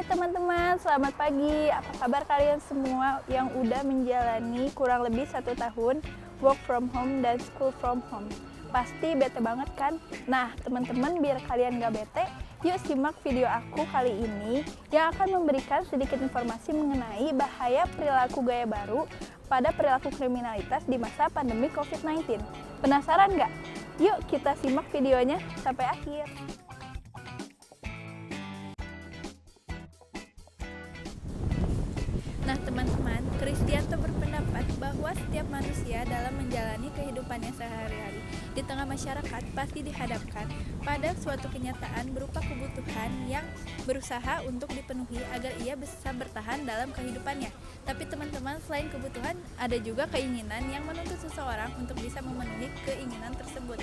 Hai teman-teman, selamat pagi. Apa kabar kalian semua yang udah menjalani kurang lebih 1 tahun work from home dan school from home? Pasti bete banget kan? Nah teman-teman, biar kalian gak bete, yuk simak video aku kali ini yang akan memberikan sedikit informasi mengenai bahaya perilaku gaya baru pada perilaku kriminalitas di masa pandemi COVID-19. Penasaran nggak? Yuk kita simak videonya sampai akhir. Nah teman-teman, Kristianto berpendapat bahwa setiap manusia dalam menjalani kehidupannya sehari-hari di tengah masyarakat pasti dihadapkan pada suatu kenyataan berupa kebutuhan yang berusaha untuk dipenuhi agar ia bisa bertahan dalam kehidupannya. Tapi teman-teman, selain kebutuhan, ada juga keinginan yang menuntut seseorang untuk bisa memenuhi keinginan tersebut.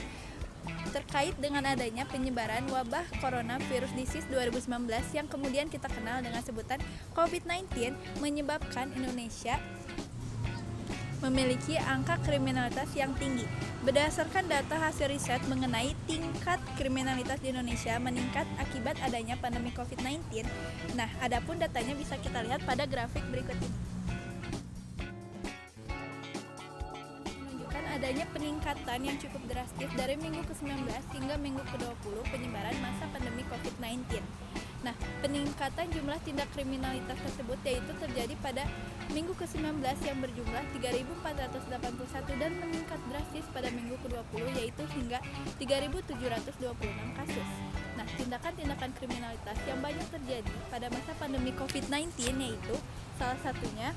Terkait dengan adanya penyebaran wabah coronavirus disease 2019 yang kemudian kita kenal dengan sebutan COVID-19 menyebabkan Indonesia memiliki angka kriminalitas yang tinggi. Berdasarkan data hasil riset mengenai tingkat kriminalitas di Indonesia meningkat akibat adanya pandemi COVID-19. Nah, adapun datanya bisa kita lihat pada grafik berikut ini. Adanya peningkatan yang cukup drastis dari minggu ke-19 hingga minggu ke-20 penyebaran masa pandemi COVID-19. Nah, peningkatan jumlah tindak kriminalitas tersebut yaitu terjadi pada minggu ke-19 yang berjumlah 3.481 dan meningkat drastis pada minggu ke-20 yaitu hingga 3.726 kasus. Nah, tindakan-tindakan kriminalitas yang banyak terjadi pada masa pandemi COVID-19 yaitu salah satunya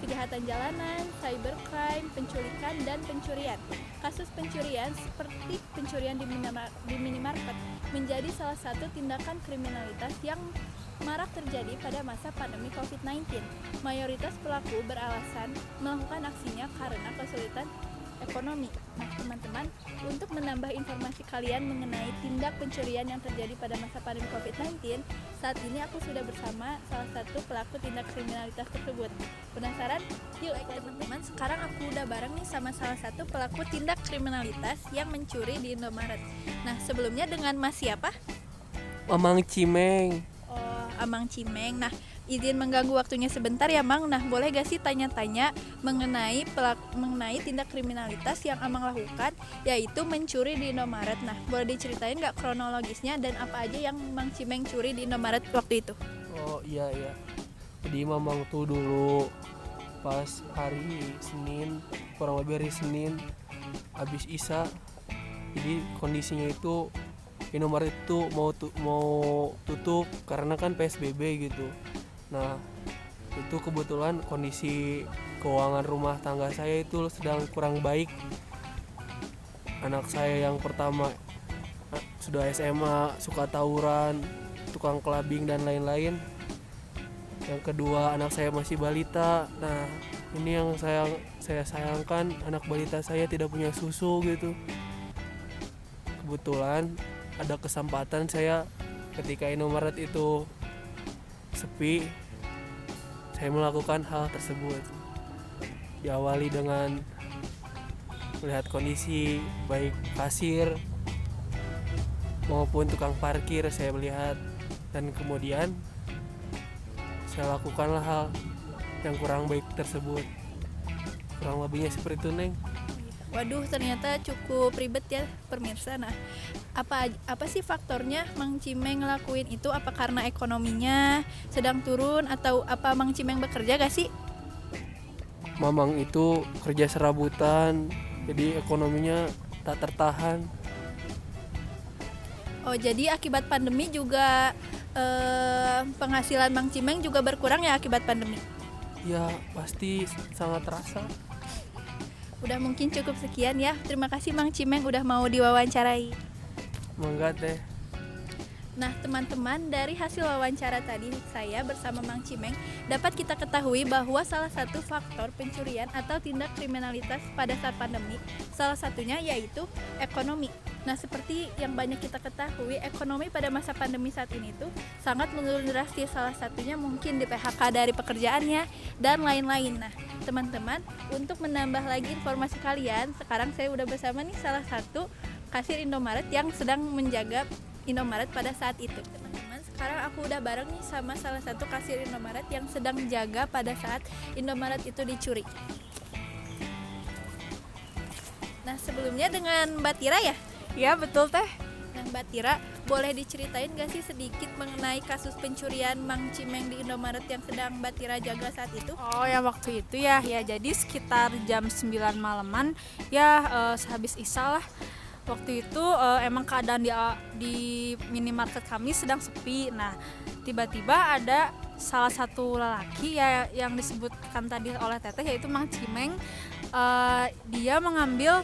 kejahatan jalanan, cybercrime, penculikan, dan pencurian. Kasus pencurian seperti pencurian di minimarket menjadi salah satu tindakan kriminalitas yang marak terjadi pada masa pandemi COVID-19. Mayoritas pelaku beralasan melakukan aksinya karena kesulitan ekonomi. Nah teman-teman, untuk menambah informasi kalian mengenai tindak pencurian yang terjadi pada masa pandemi COVID-19, saat ini aku sudah bersama salah satu pelaku tindak kriminalitas tersebut. Penasaran? Yuk teman-teman, sekarang aku udah bareng nih sama salah satu pelaku tindak kriminalitas yang mencuri di Indomaret. Nah sebelumnya dengan Mas siapa? Amang Cimeng. Oh, Amang Cimeng. Nah, izin mengganggu waktunya sebentar ya Mang. Nah boleh gak sih tanya-tanya mengenai tindak kriminalitas yang Amang lakukan, yaitu mencuri di Indomaret. Nah boleh diceritain gak kronologisnya dan apa aja yang Mang Cimeng curi di Indomaret waktu itu? Oh iya. Jadi Mamang tuh dulu pas hari Senin, kurang lebih hari Senin habis Isya. Jadi kondisinya itu Indomaret itu mau tutup karena kan PSBB gitu. Nah itu kebetulan kondisi keuangan rumah tangga saya itu sedang kurang baik. Anak saya yang pertama sudah SMA, suka tawuran, tukang kelabing dan lain-lain. Yang kedua anak saya masih balita. Nah ini yang saya sayangkan, anak balita saya tidak punya susu gitu. Kebetulan ada kesempatan saya ketika Indomaret itu sepi, saya melakukan hal tersebut. Diawali dengan melihat kondisi baik kasir maupun tukang parkir, saya melihat dan kemudian saya lakukanlah hal yang kurang baik tersebut. Kurang lebihnya seperti itu, Neng. Waduh, ternyata cukup ribet ya pemirsa. Nah, apa sih faktornya Mang Cimeng ngelakuin itu? Apa karena ekonominya sedang turun atau apa Mang Cimeng bekerja gak sih? Mamang itu kerja serabutan, jadi ekonominya tak tertahan. Oh, jadi akibat pandemi juga penghasilan Mang Cimeng juga berkurang ya akibat pandemi? Ya, pasti sangat terasa. Udah mungkin cukup sekian ya. Terima kasih Mang Cimeng udah mau diwawancarai. Mangga teh. Nah teman-teman, dari hasil wawancara tadi saya bersama Mang Cimeng dapat kita ketahui bahwa salah satu faktor pencurian atau tindak kriminalitas pada saat pandemi salah satunya yaitu ekonomi. Nah seperti yang banyak kita ketahui, ekonomi pada masa pandemi saat ini tuh sangat menurun drastis. Salah satunya mungkin di PHK dari pekerjaannya dan lain-lain. Nah teman-teman, untuk menambah lagi informasi kalian, sekarang saya udah bersama nih salah satu kasir Indomaret yang sedang menjaga Indomaret pada saat itu. Teman-teman, sekarang aku udah bareng nih sama salah satu kasir Indomaret yang sedang jaga pada saat Indomaret itu dicuri. Nah, sebelumnya dengan Mbak Tira ya? Ya betul teh. Nah, Mbak Tira, boleh diceritain gak sih sedikit mengenai kasus pencurian Mang Cimeng di Indomaret yang sedang Mbak Tira jaga saat itu? Oh ya waktu itu ya jadi sekitar jam 9 malaman ya, sehabis isya lah. Waktu itu emang keadaan di minimarket kami sedang sepi. Nah tiba-tiba ada salah satu lelaki ya yang disebutkan tadi oleh Teteh, yaitu Mang Cimeng. Dia mengambil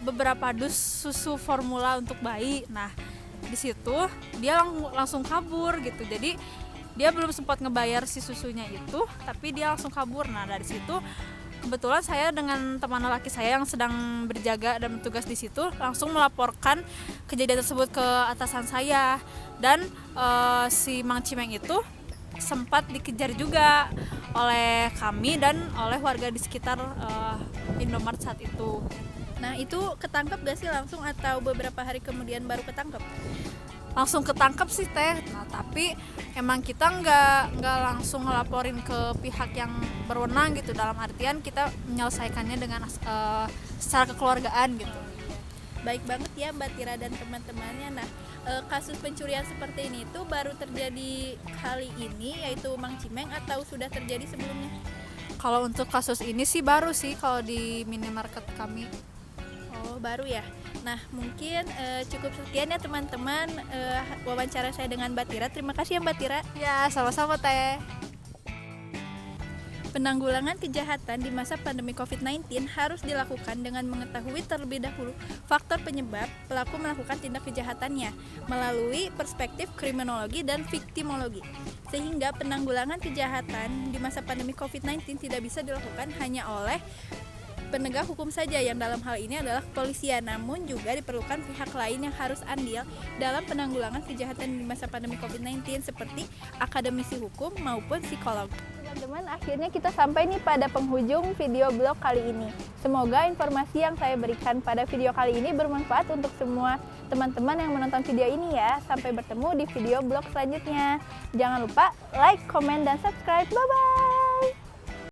beberapa dus susu formula untuk bayi. Nah di situ dia langsung kabur gitu. Jadi dia belum sempat ngebayar si susunya itu, tapi dia langsung kabur. Nah dari situ kebetulan saya dengan teman laki saya yang sedang berjaga dan bertugas di situ langsung melaporkan kejadian tersebut ke atasan saya. Dan si Mang Cimeng itu sempat dikejar juga oleh kami dan oleh warga di sekitar Indomaret saat itu. Nah, itu ketangkep gak sih langsung atau beberapa hari kemudian baru ketangkep? Langsung ketangkep sih teh. Nah tapi emang kita nggak langsung ngelaporin ke pihak yang berwenang gitu, dalam artian kita menyelesaikannya dengan secara kekeluargaan gitu. Baik banget ya Mbak Tira dan teman-temannya. Nah, kasus pencurian seperti ini tuh baru terjadi kali ini, yaitu Mang Cimeng, atau sudah terjadi sebelumnya? Kalau untuk kasus ini sih baru sih kalau di minimarket kami. Oh, baru ya. Nah, mungkin cukup sekian ya teman-teman wawancara saya dengan Mbak Tira. Terima kasih ya Mbak Tira. Ya, sama-sama teh. Penanggulangan kejahatan di masa pandemi COVID-19 harus dilakukan dengan mengetahui terlebih dahulu faktor penyebab pelaku melakukan tindak kejahatannya melalui perspektif kriminologi dan viktimologi. Sehingga penanggulangan kejahatan di masa pandemi COVID-19 tidak bisa dilakukan hanya oleh penegak hukum saja, yang dalam hal ini adalah kepolisian, namun juga diperlukan pihak lain yang harus andil dalam penanggulangan kejahatan di masa pandemi COVID-19 seperti akademisi hukum maupun psikolog. Teman-teman, akhirnya kita sampai nih pada penghujung video blog kali ini. Semoga informasi yang saya berikan pada video kali ini bermanfaat untuk semua teman-teman yang menonton video ini ya. Sampai bertemu di video blog selanjutnya. Jangan lupa like, komen, dan subscribe. Bye-bye!